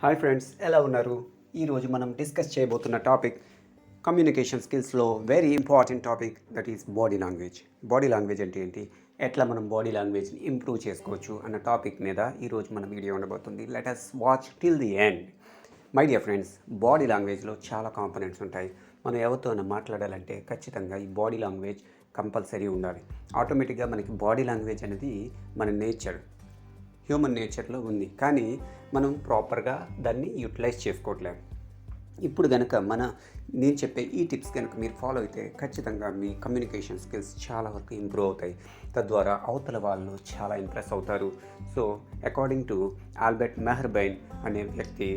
Hi friends, ఎలా ఉన్నారు? ఈరోజు మనం డిస్కస్ చేయబోతున్న టాపిక్ కమ్యూనికేషన్ స్కిల్స్లో very important topic, that is body language. Body language అంటే ఏంటి, ఎట్లా మనం బాడీ లాంగ్వేజ్ని ఇంప్రూవ్ చేసుకోవచ్చు అన్న టాపిక్ మీద ఈరోజు మన వీడియో ఉండబోతుంది. Let us watch till the end. My dear friends, body లాంగ్వేజ్లో చాలా కాంపోనెంట్స్ ఉంటాయి. మనం ఎవరితోనైనా మాట్లాడాలంటే ఖచ్చితంగా ఈ బాడీ లాంగ్వేజ్ కంపల్సరీ ఉండాలి. ఆటోమేటిక్గా మనకి బాడీ లాంగ్వేజ్ అనేది మన నేచర్, హ్యూమన్ నేచర్లో ఉంది, కానీ మనం ప్రాపర్గా దాన్ని యూటిలైజ్ చేసుకోవట్లేదు. ఇప్పుడు కనుక నేను చెప్పే ఈ టిప్స్ కనుక మీరు ఫాలో అయితే ఖచ్చితంగా మీ కమ్యూనికేషన్ స్కిల్స్ చాలా వరకు ఇంప్రూవ్ అవుతాయి. తద్వారా అవతల వాళ్ళు చాలా ఇంప్రెస్ అవుతారు. సో అకార్డింగ్ టు ఆల్బర్ట్ మెహర్బైన్ అనే వ్యక్తి,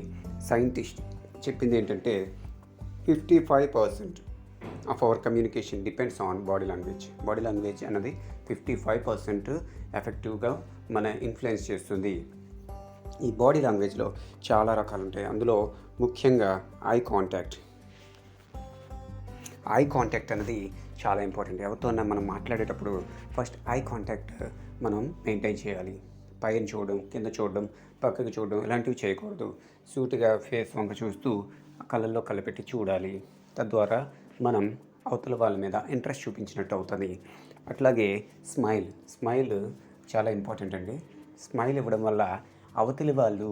సైంటిస్ట్, చెప్పింది ఏంటంటే 55% of our communication depends on body language. Body language అన్నది 55% ఎఫెక్టివ్గా మన ఇన్ఫ్లుయెన్స్ చేస్తుంది. ఈ బాడీ లాంగ్వేజ్లో చాలా రకాలు ఉంటాయి. అందులో ముఖ్యంగా ఐ కాంటాక్ట్ అనేది చాలా ఇంపార్టెంట్. ఎవరితోన్నా మనం మాట్లాడేటప్పుడు ఫస్ట్ ఐ కాంటాక్ట్ మనం మెయింటైన్ చేయాలి. పైన చూడడం, కింద చూడడం, పక్కకు చూడడం ఇలాంటివి చేయకూడదు. సూటిగా ఫేస్ వంక చూస్తూ కళ్ళల్లో కళ్ళపెట్టి చూడాలి. తద్వారా మనం అవతల వాళ్ళ మీద ఇంట్రెస్ట్ చూపించినట్టు అవుతుంది. అట్లాగే స్మైల్ చాలా ఇంపార్టెంట్ అండి. స్మైల్ ఇవ్వడం వల్ల అవతలి వాళ్ళు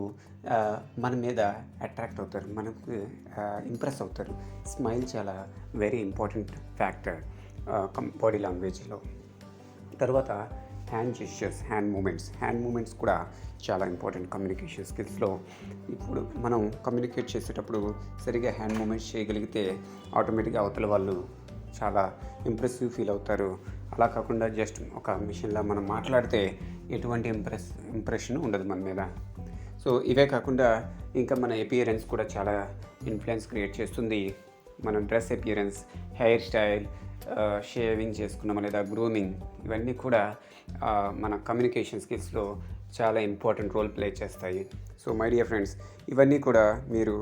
మన మీద అట్రాక్ట్ అవుతారు, మనకు ఇంప్రెస్ అవుతారు. స్మైల్ చాలా వెరీ ఇంపార్టెంట్ ఫ్యాక్టర్ బాడీ లాంగ్వేజ్లో. తర్వాత హ్యాండ్ జెస్చర్స్, హ్యాండ్ మూమెంట్స్ కూడా చాలా ఇంపార్టెంట్ కమ్యూనికేషన్ స్కిల్స్లో. ఇప్పుడు మనం కమ్యూనికేట్ చేసేటప్పుడు సరిగా హ్యాండ్ మూమెంట్స్ చేయగలిగితే ఆటోమేటిక్గా అవతల వాళ్ళు చాలా ఇంప్రెసివ్ ఫీల్ అవుతారు. అలా కాకుండా జస్ట్ ఒక మిషన్లా మనం మాట్లాడితే ఎటువంటి ఇంప్రెషన్ ఉండదు మన మీద. సో ఇవే కాకుండా ఇంకా మన అపియరెన్స్ కూడా చాలా ఇన్ఫ్లుయెన్స్ క్రియేట్ చేస్తుంది. మన dress appearance, hair style, shaving చేసుకున్నామా లేదా గ్రూమింగ్, ఇవన్నీ కూడా మన కమ్యూనికేషన్ స్కిల్స్లో చాలా ఇంపార్టెంట్ రోల్ ప్లే చేస్తాయి. సో మై డియర్ ఫ్రెండ్స్, ఇవన్నీ కూడా మీరు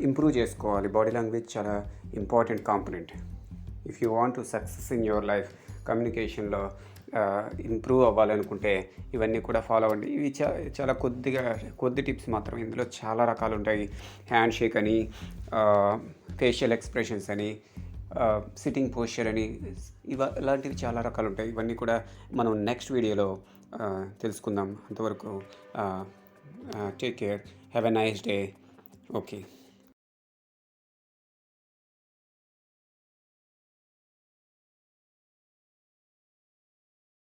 ఇంప్రూవ్ చేసుకోవాలి. బాడీ లాంగ్వేజ్ చాలా important component. If you want to success in your life, కమ్యూనికేషన్లో ఇంప్రూవ్ అవ్వాలనుకుంటే ఇవన్నీ కూడా ఫాలో అవ్వండి. ఇవి చాలా కొద్ది టిప్స్ మాత్రం. ఇందులో చాలా రకాలు ఉంటాయి. హ్యాండ్ షేక్ అని, ఫేషియల్ ఎక్స్ప్రెషన్స్ అని, సిట్టింగ్ పోస్చర్ అని, ఇలాంటివి చాలా రకాలు ఉంటాయి. ఇవన్నీ కూడా మనం నెక్స్ట్ వీడియోలో తెలుసుకుందాం. అంతవరకు take care, have a nice day. Okay.